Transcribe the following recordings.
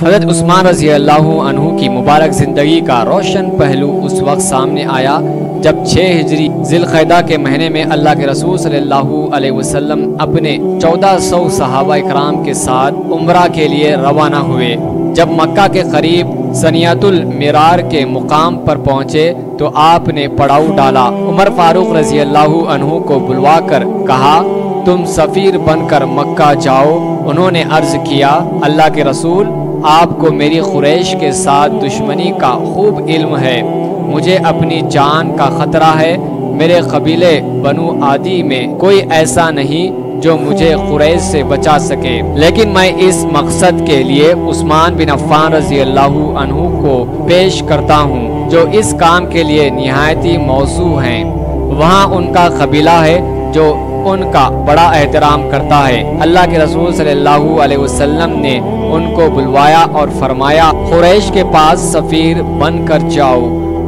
حضرت عثمان رضی اللہ عنہ کی مبارک زندگی کا روشن پہلو اس وقت سامنے آیا جب 6 ہجری ذی القعدہ کے مہینے میں اللہ کے رسول صلی اللہ علیہ وسلم اپنے 1400 صحابہ اکرام کے ساتھ عمرہ کے لیے روانہ ہوئے۔ جب مکہ کے قریب ثنیۃ المرار کے مقام پر پہنچے تو آپ نے پڑاؤ ڈالا۔ عمر فاروق رضی اللہ عنہ کو بلوا کر کہا تم سفیر بن کر مکہ جاؤ۔ انہوں نے عرض کیا اللہ کے رسول آپ کو میری قریش کے ساتھ دشمنی کا خوب علم ہے، مجھے اپنی جان کا خطرہ ہے، میرے قبیلے بنو عادی میں کوئی ایسا نہیں جو مجھے قریش سے بچا سکے، لیکن میں اس مقصد کے لیے عثمان بن عفان رضی اللہ عنہ کو پیش کرتا ہوں جو اس کام کے لیے نہایتی موزوں ہیں۔ وہاں ان کا قبیلہ ہے جو ان کا بڑا احترام کرتا ہے۔ اللہ کے رسول صلی اللہ علیہ وسلم نے ان کو بلوایا اور فرمایا قریش کے پاس سفیر بن کر جاؤ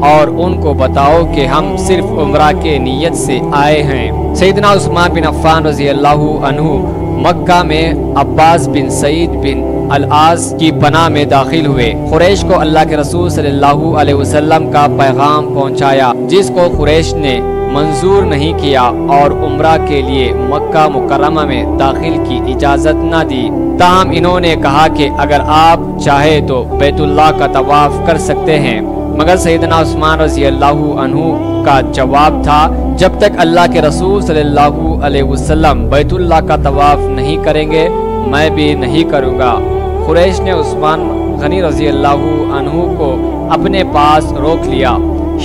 اور ان کو بتاؤ کہ ہم صرف عمرہ کے نیت سے آئے ہیں۔ سیدنا عثمان بن عفان رضی اللہ عنہ مکہ میں عباس بن سعید بن العاص کی پناہ میں داخل ہوئے۔ قریش کو اللہ کے رسول صلی اللہ علیہ وسلم کا پیغام پہنچایا جس کو قریش نے منظور نہیں کیا اور عمرہ کے لیے مکہ مکرمہ میں داخل کی اجازت نہ دی۔ تاہم انہوں نے کہا کہ اگر آپ چاہے تو بیت اللہ کا طواف کر سکتے ہیں، مگر سیدنا عثمان رضی اللہ عنہ کا جواب تھا جب تک اللہ کے رسول صلی اللہ علیہ وسلم بیت اللہ کا طواف نہیں کریں گے میں بھی نہیں کروں گا۔ قریش نے عثمان غنی رضی اللہ عنہ کو اپنے پاس روک لیا۔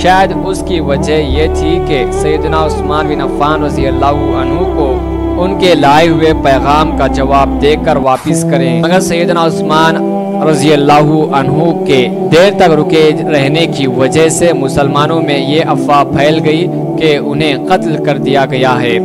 شاید اس کی وجہ یہ تھی کہ سیدنا عثمان بن عفان رضی اللہ عنہ کو ان کے لائے ہوئے پیغام کا جواب دے کر واپس کریں، مگر سیدنا عثمان رضی اللہ عنہ کے دیر تک رکے رہنے کی وجہ سے مسلمانوں میں یہ افواہ پھیل گئی کہ انہیں قتل کر دیا گیا ہے۔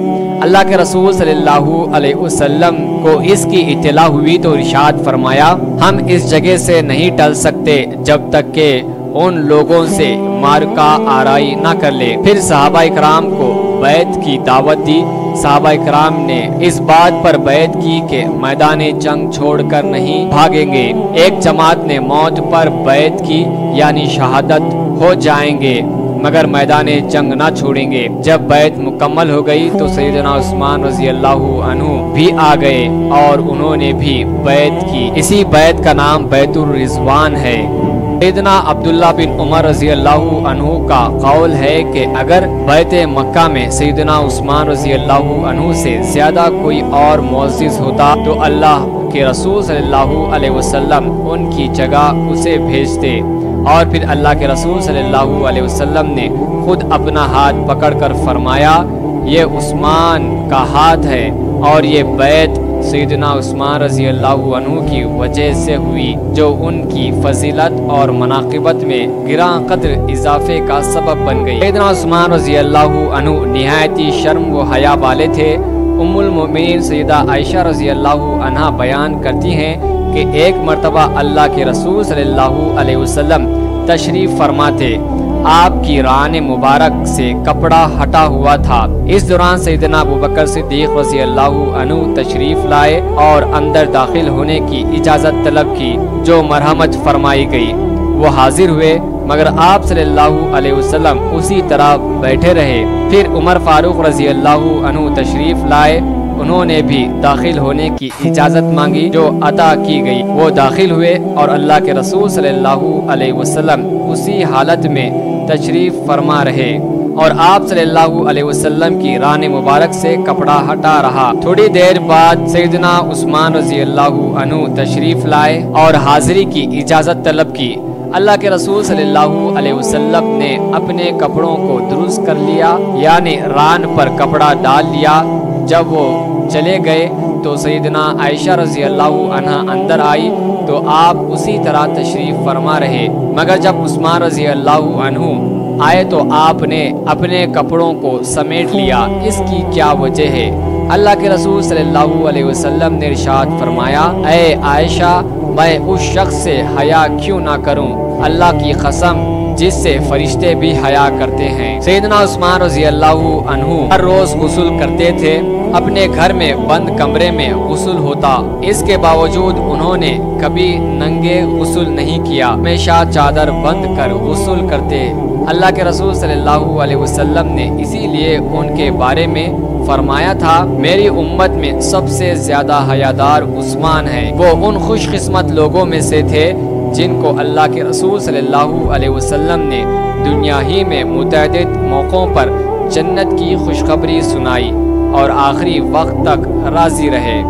اللہ کے رسول صلی اللہ علیہ وسلم کو اس کی اطلاع ہوئی تو ارشاد فرمایا ہم اس جگہ سے نہیں ٹل سکتے جب تک کہ ان لوگوں سے معرکہ آرائی نہ کر لے۔ پھر صحابہ اکرام کو بیعت کی دعوت دی۔ صحابہ اکرام نے اس بات پر بیعت کی کہ میدان جنگ چھوڑ کر نہیں بھاگیں گے۔ ایک جماعت نے موت پر بیعت کی یعنی شہادت ہو جائیں گے مگر میدان جنگ نہ چھوڑیں گے۔ جب بیعت مکمل ہو گئی تو سیدنا عثمان رضی اللہ عنہ بھی آ گئے اور انہوں نے بھی بیعت کی۔ اسی بیعت کا نام بیعت الرضوان ہے۔ سیدنا عبداللہ بن عمر رضی اللہ عنہ کا قول ہے کہ اگر بیعت مکہ میں سیدنا عثمان رضی اللہ عنہ سے زیادہ کوئی اور معزز ہوتا تو اللہ کے رسول صلی اللہ علیہ وسلم ان کی جگہ اسے بھیجتے، اور پھر اللہ کے رسول صلی اللہ علیہ وسلم نے خود اپنا ہاتھ پکڑ کر فرمایا یہ عثمان کا ہاتھ ہے اور یہ بیعت سیدنا عثمان رضی اللہ عنہ کی وجہ سے ہوئی جو ان کی فضیلت اور مناقبت میں گراں قدر اضافے کا سبب بن گئی۔ سیدنا عثمان رضی اللہ عنہ نہایتی شرم و حیا والے تھے۔ ام المؤمنین سیدہ عائشہ رضی اللہ عنہا بیان کرتی ہیں کہ ایک مرتبہ اللہ کے رسول صلی اللہ علیہ وسلم تشریف فرما تھے، آپ کی ران مبارک سے کپڑا ہٹا ہوا تھا۔ اس دوران سیدنا ابوبکر صدیق رضی اللہ عنہ تشریف لائے اور اندر داخل ہونے کی اجازت طلب کی جو مرحمت فرمائی گئی۔ وہ حاضر ہوئے مگر آپ صلی اللہ علیہ وسلم اسی طرح بیٹھے رہے۔ پھر عمر فاروق رضی اللہ عنہ تشریف لائے، انہوں نے بھی داخل ہونے کی اجازت مانگی جو عطا کی گئی۔ وہ داخل ہوئے اور اللہ کے رسول صلی اللہ علیہ وسلم اسی حالت میں تشریف فرما رہے اور آپ صلی اللہ علیہ وسلم کی ران مبارک سے کپڑا ہٹا رہا۔ تھوڑی دیر بعد سیدنا عثمان رضی اللہ عنہ تشریف لائے اور حاضری کی اجازت طلب کی۔ اللہ کے رسول صلی اللہ علیہ وسلم نے اپنے کپڑوں کو درست کر لیا یعنی ران پر کپڑا ڈال لیا۔ جب وہ چلے گئے تو سیدنا عائشہ رضی اللہ عنہا اندر آئی تو آپ اسی طرح تشریف فرما رہے، مگر جب عثمان رضی اللہ عنہ آئے تو آپ نے اپنے کپڑوں کو سمیٹ لیا۔ اس کی کیا وجہ ہے؟ اللہ کے رسول صلی اللہ علیہ وسلم نے ارشاد فرمایا اے عائشہ میں اس شخص سے حیا کیوں نہ کروں، اللہ کی قسم جس سے فرشتے بھی حیا کرتے ہیں۔ سیدنا عثمان رضی اللہ عنہ ہر روز غسل کرتے تھے اپنے گھر میں بند کمرے میں غسل ہوتا، اس کے باوجود انہوں نے کبھی ننگے غسل نہیں کیا، ہمیشہ چادر بند کر غسل کرتے۔ اللہ کے رسول صلی اللہ علیہ وسلم نے اسی لیے ان کے بارے میں فرمایا تھا، میری امت میں سب سے زیادہ حیادار عثمان ہے۔ وہ ان خوش قسمت لوگوں میں سے تھے جن کو اللہ کے رسول صلی اللہ علیہ وسلم نے دنیا ہی میں متعدد موقعوں پر جنت کی خوشخبری سنائی اور آخری وقت تک راضی رہے۔